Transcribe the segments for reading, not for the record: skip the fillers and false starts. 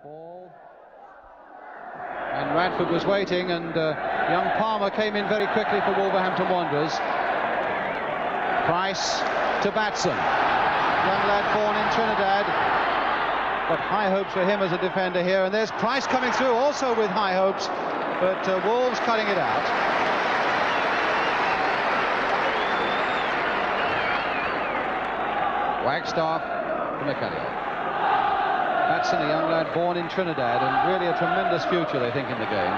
Ball. And Radford was waiting, and young Palmer came in very quickly for Wolverhampton Wanderers. Price to Batson. Young lad born in Trinidad. Got high hopes for him as a defender here. And there's Price coming through also with high hopes. But Wolves cutting it out. Wagstaff to McCallion. Batson, a young lad born in Trinidad, and really a tremendous future, they think, in the game.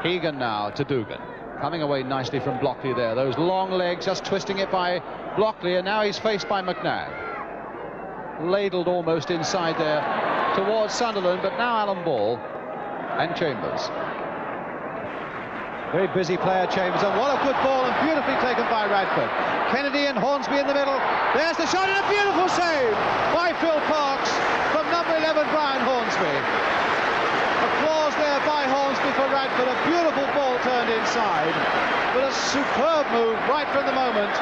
Hegan now to Dugan. Coming away nicely from Blockley there. Those long legs just twisting it by Blockley, and now he's faced by McNabb. Ladled almost inside there towards Sunderland, but now Alan Ball and Chambers. Very busy player, Chambers, and what a good ball, and beautifully taken by Radford. Kennedy and Hornsby in the middle. There's the shot, and a beautiful save by Phil Parkes from number 11, Brian Hornsby. Applause there by Hornsby for Radford. A beautiful ball turned inside, but a superb move right from the moment.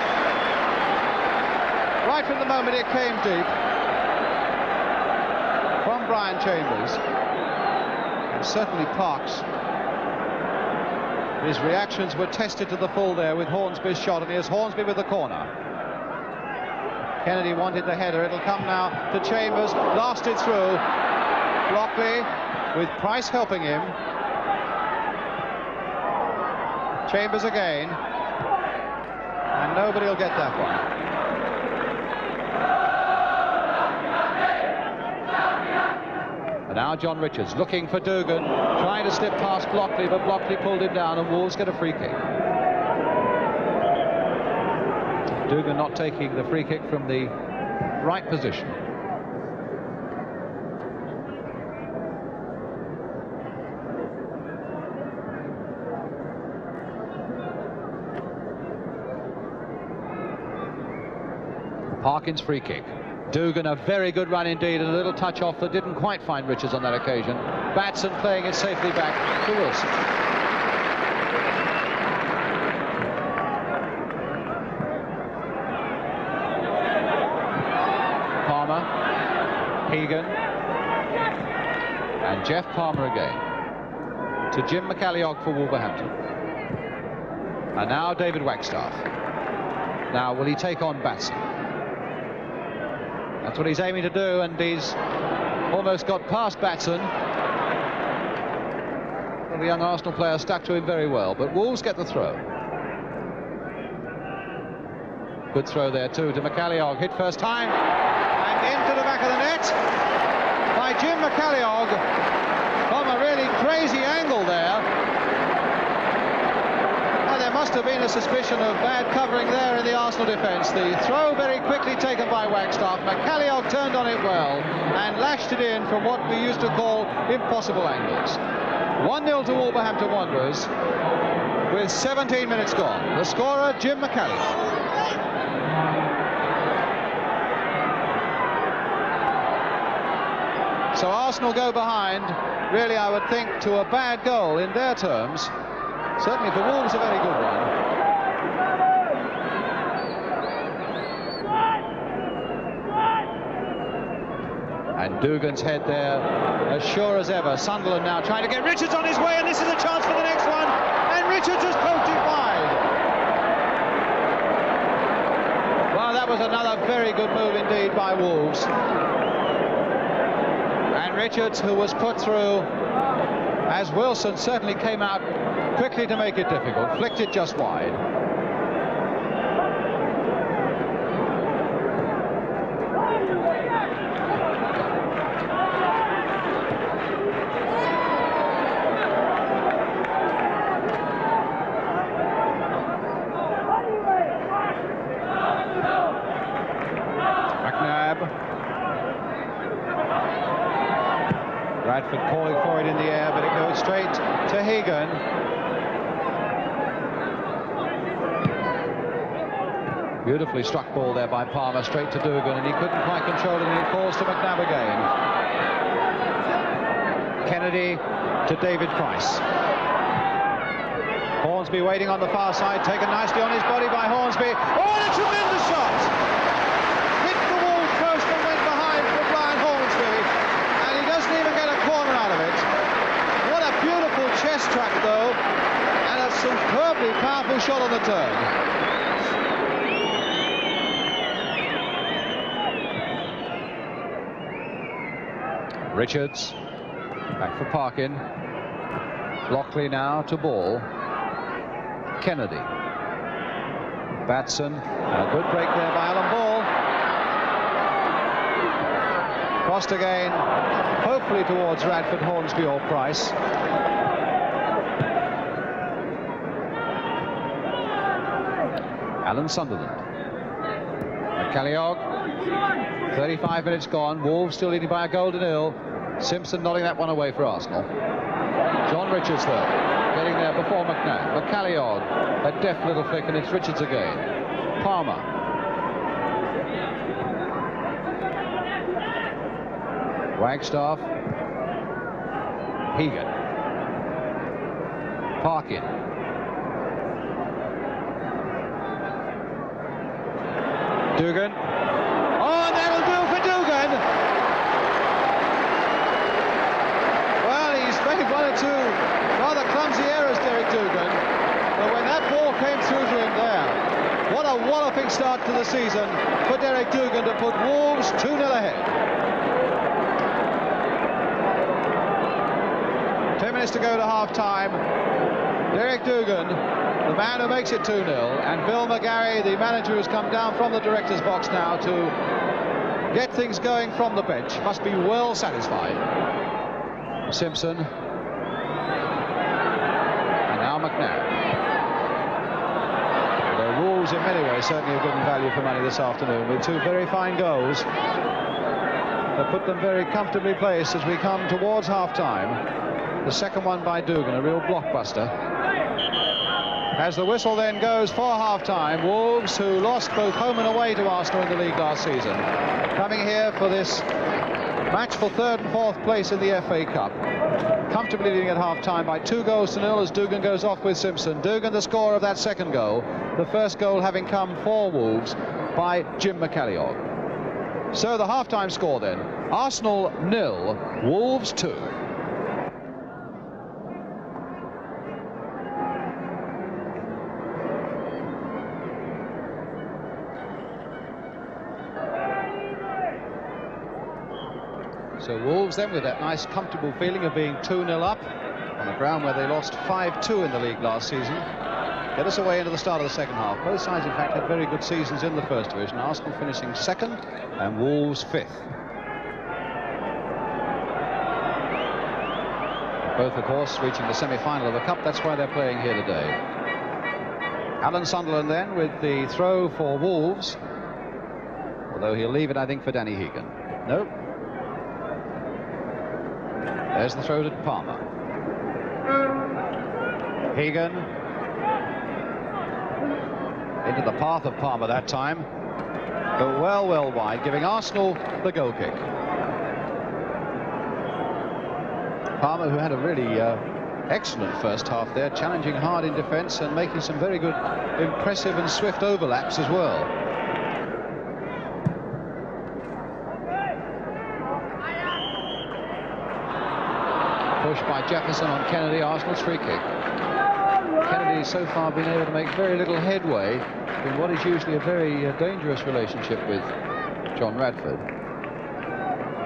Right from the moment it came deep from Brian Chambers. And certainly Parkes. His reactions were tested to the full there with Hornsby's shot, and here's Hornsby with the corner. Kennedy wanted the header. It'll come now to Chambers. Blasted through. Blockley with Price helping him. Chambers again. And nobody will get that one. And now John Richards looking for Dugan, trying to slip past Blockley, but Blockley pulled him down, and Wolves get a free kick. Dugan not taking the free kick from the right position. Parkins free kick. Dugan, a very good run indeed, and a little touch off that didn't quite find Richards on that occasion. Batson playing it safely back to Wilson. Palmer, Hegan, and Jeff Palmer again to Jim McCalliog for Wolverhampton. And now David Wagstaff. Now will he take on Batson? That's what he's aiming to do, and he's almost got past Batson. Well, the young Arsenal player stuck to him very well, but Wolves get the throw. Good throw there too to McCalliog, hit first time, and into the back of the net by Jim McCalliog from a really crazy angle there. There must have been a suspicion of bad covering there in the Arsenal defence. The throw very quickly taken by Wagstaff. McCalliog turned on it well and lashed it in from what we used to call impossible angles. 1-0 to Wolverhampton Wanderers with 17 minutes gone. The scorer, Jim McCalliog. So Arsenal go behind, really I would think, to a bad goal in their terms. Certainly for Wolves, a very good one. And Dugan's head there, as sure as ever. Sunderland now trying to get Richards on his way, and this is a chance for the next one. And Richards has poked it wide. Well, that was another very good move indeed by Wolves. And Richards, who was put through, as Wilson certainly came out quickly to make it difficult, flicked it just wide. McNabb. Radford calling for it in the air, but it goes straight to Hegan. Beautifully struck ball there by Palmer, straight to Dugan, and he couldn't quite control it, and it falls to McNabb again. Kennedy to David Price. Hornsby waiting on the far side, taken nicely on his body by Hornsby. Oh, and a tremendous shot! Hit the wall post and went behind for Brian Hornsby, and he does on the turn. Richards back for Parkin. Lockley now to ball. Kennedy. Batson. A good break there by Alan Ball. Crossed again, hopefully towards Radford, Hornsby or Price. Alan Sunderland. McCalliog. 35 minutes gone. Wolves still leading by a goal to nil. Simpson nodding that one away for Arsenal. John Richards though, getting there before McNabb. McCalliog, a deft little flick, and it's Richards again. Palmer. Wagstaff. Hegan. Parkin. Dugan. Oh, and that'll do for Dugan. Well, he's made one or two rather clumsy errors, Derek Dugan. But when that ball came through to him there, what a walloping start to the season for Derek Dugan to put Wolves 2-0 ahead. 10 minutes to go to half-time. Derek Dugan, the man who makes it 2-0, and Bill McGarry, the manager who's come down from the director's box now to get things going from the bench, must be well satisfied. Simpson. And now McNabb. The Wolves in many ways certainly have given value for money this afternoon with two very fine goals that put them very comfortably placed as we come towards half-time. The second one by Dugan, a real blockbuster. As the whistle then goes for half-time, Wolves, who lost both home and away to Arsenal in the league last season, coming here for this match for third and fourth place in the FA Cup, comfortably leading at half-time by 2-0 as Dugan goes off with Simpson. Dugan, the scorer of that second goal, the first goal having come for Wolves by Jim McCalliog. So the half-time score then, Arsenal 0, Wolves 2. So Wolves then with that nice comfortable feeling of being 2-0 up on the ground where they lost 5-2 in the league last season. Get us away into the start of the second half. Both sides in fact had very good seasons in the first division. Arsenal finishing second and Wolves fifth. Both of course reaching the semi-final of the Cup. That's why they're playing here today. Alan Sunderland then with the throw for Wolves. Although he'll leave it I think for Danny Hegan. No. There's the throw to Palmer. Hegan. Into the path of Palmer that time. But well wide, giving Arsenal the goal kick. Palmer, who had a really excellent first half there, challenging hard in defence and making some very good, impressive and swift overlaps as well. Pushed by Jefferson on Kennedy, Arsenal's free kick. Kennedy so far been able to make very little headway in what is usually a very dangerous relationship with John Radford.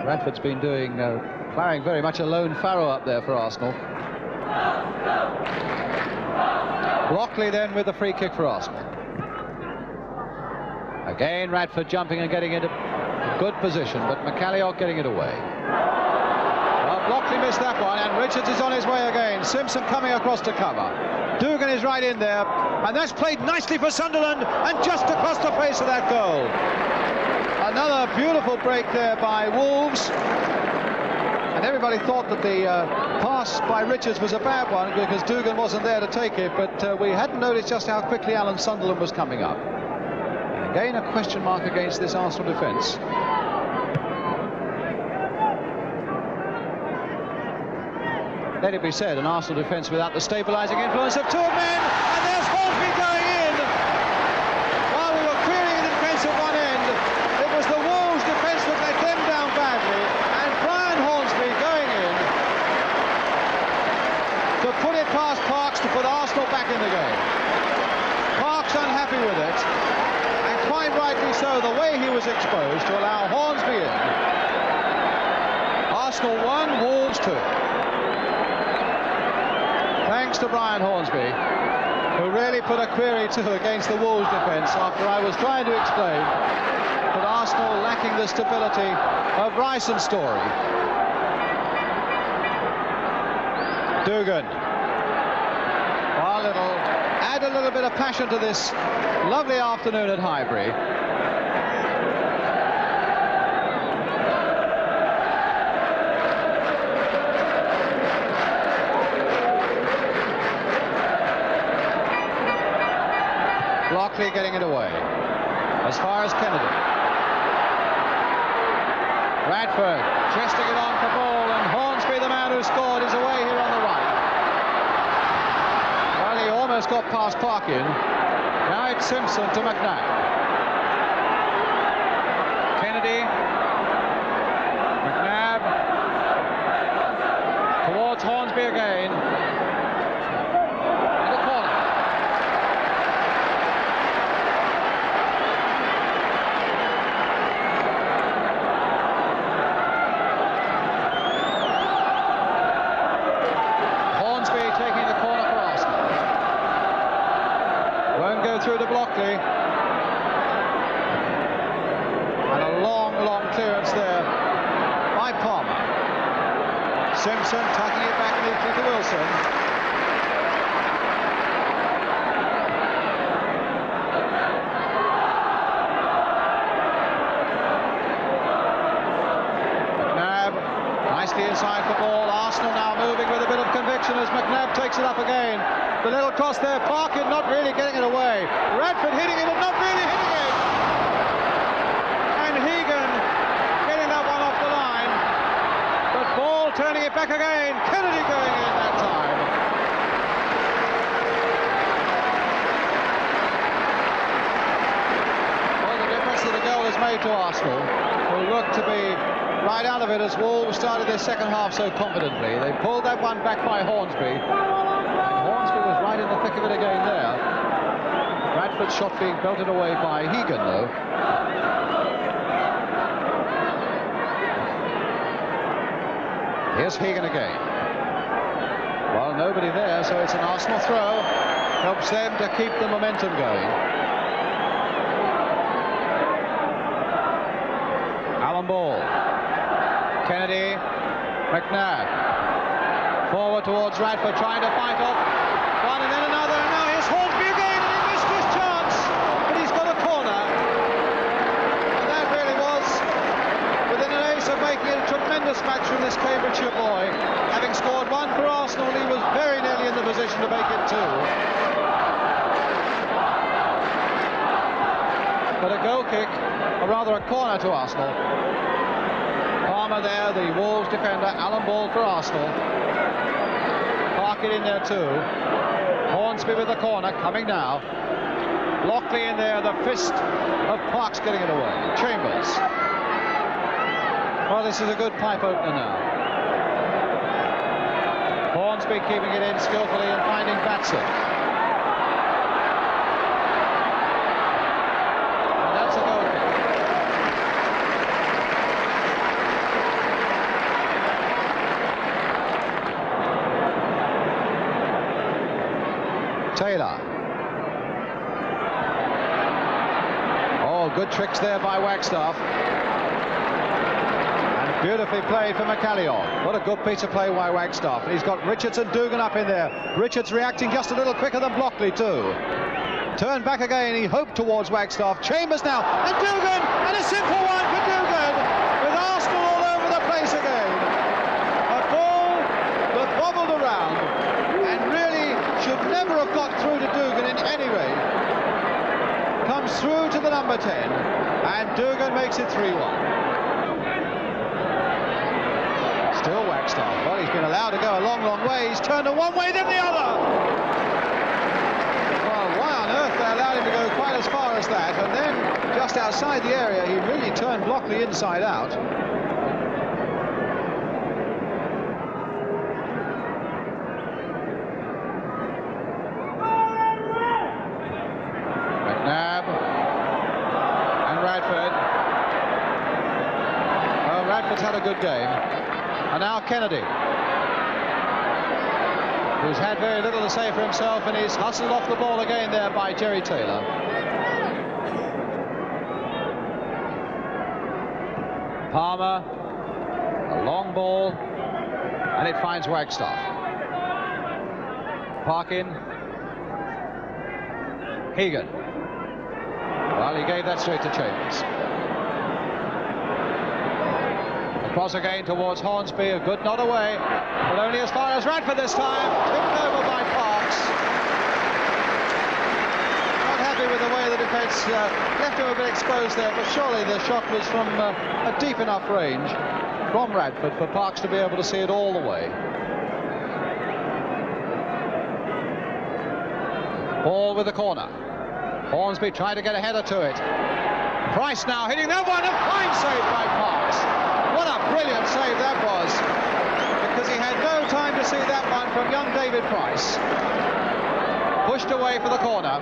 Radford's been ploughing very much a lone farrow up there for Arsenal. Lockley then with the free kick for Arsenal. Again Radford jumping and getting into a good position, but McCalliog getting it away. Lockley missed that one, and Richards is on his way again. Simpson coming across to cover. Dugan is right in there, and that's played nicely for Sunderland, and just across the face of that goal. Another beautiful break there by Wolves. And everybody thought that the pass by Richards was a bad one because Dugan wasn't there to take it, but we hadn't noticed just how quickly Alan Sunderland was coming up. And again, a question mark against this Arsenal defence. Let it be said, an Arsenal defence without the stabilising influence of two men, and there's Hornsby going in. While we were querying the defence at one end, it was the Wolves defence that let them down badly, and Brian Hornsby going in to put it past Parks to put Arsenal back in the game. Hornsby with it, and quite rightly so, the way he was exposed to allow Hornsby in. Arsenal 1, Wolves 2. Thanks to Brian Hornsby, who really put a query to against the Wolves defence after I was trying to explain that Arsenal lacking the stability of Rice and Story. Dugan. Add a little bit of passion to this lovely afternoon at Highbury. Blockley getting it away as far as Kennedy. Radford chesting it on for ball, and Hornsby, the man who scored, is away here on the right. Well, he almost got past Parkin. Now it's Simpson to McNabb. Kennedy. McNabb. Towards Hornsby again. In the corner. Taking the corner for Arsenal. Won't go through to Blockley. And a long clearance there by Palmer. Simpson tucking it back neatly to Wilson. McNabb nicely inside the ball. Arsenal now moving with a bit of conviction as McNabb takes it up again. The little cross there, Parkin not really getting it away. Radford hitting it, but not really hitting it. And Hegan getting that one off the line. But Ball turning it back again. Kennedy going in that time. Well, the difference that the goal has made to Arsenal, who look to be right out of it as Wolves started their second half so confidently. They pulled that one back by Hornsby. And Hornsby was right in the thick of it again there. Radford's shot being belted away by Hegan, though. Here's Hegan again. Well, nobody there, so it's an Arsenal throw. Helps them to keep the momentum going. Alan Ball. Kennedy, McNabb, forward towards Radford, trying to fight off one and then another, and now here's Hornsby again, and he missed his chance, but he's got a corner, and that really was within an ace of making it a tremendous match from this Cambridgeshire boy. Having scored one for Arsenal, he was very nearly in the position to make it two. But a goal kick, or rather a corner to Arsenal. Palmer there, the Wolves defender. Alan Ball for Arsenal. Parkin in there too. Hornsby with the corner, coming now. Blockley in there, the fist of Parks getting it away. Chambers. Well, this is a good pipe opener now. Hornsby keeping it in skillfully and finding Batson. And that's a goal kick. Taylor. Oh, good tricks there by Wagstaff. And beautifully played for McCallion. What a good piece of play by Wagstaff. And he's got Richards and Dugan up in there. Richards reacting just a little quicker than Blockley too. Turned back again, he hoped towards Wagstaff. Chambers now, and Dugan, and a simple one for Dugan, with Arsenal all over the place again. A ball that bobbled around, and really should never have got through to Dugan in any way. Comes through to the number 10, and Dugan makes it 3-1. Still Wagstaff. Well, he's been allowed to go a long way. He's turned it one way, then the other. Well, why on earth they allowed him to go quite as far as that? And then, just outside the area, he really turned Blockley inside out. good game. And now Kennedy, who's had very little to say for himself, and he's hustled off the ball again there by Jerry Taylor. Palmer, a long ball, and it finds Wagstaff. Parkin. Hegan. Well, he gave that straight to Chambers. Across again towards Hornsby, a good nod away, but only as far as Radford this time. Tipped over by Parks. Not happy with the way the defence left him a bit exposed there, but surely the shot was from a deep enough range from Radford for Parks to be able to see it all the way. Ball with the corner. Hornsby tried to get a header to it. Price now hitting that one, a fine save by Parks. What a brilliant save that was, because he had no time to see that one from young David Price. Pushed away for the corner.